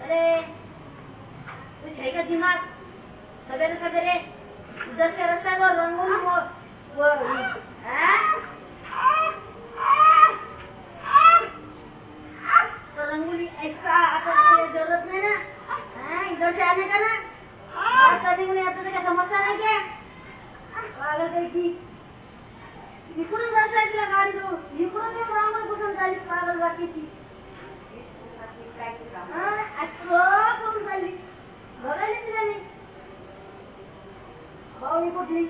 अरे कुछ है क्या दिमाग? सवेरे सवेरे उधर से रास्ता वो रंगोली वो तो रंगोली ऐसा आपको जरूरत नहीं ना, इधर से आने का ना, बात करने को नहीं आता तो क्या समझता नहीं क्या? पागल गई थी, इकडून बसायची गाडी तो, इकडून मी रांगोळी कुठून झाली पागल बाकी थी. करून झाली बघायला तिला मी भाऊ कुठली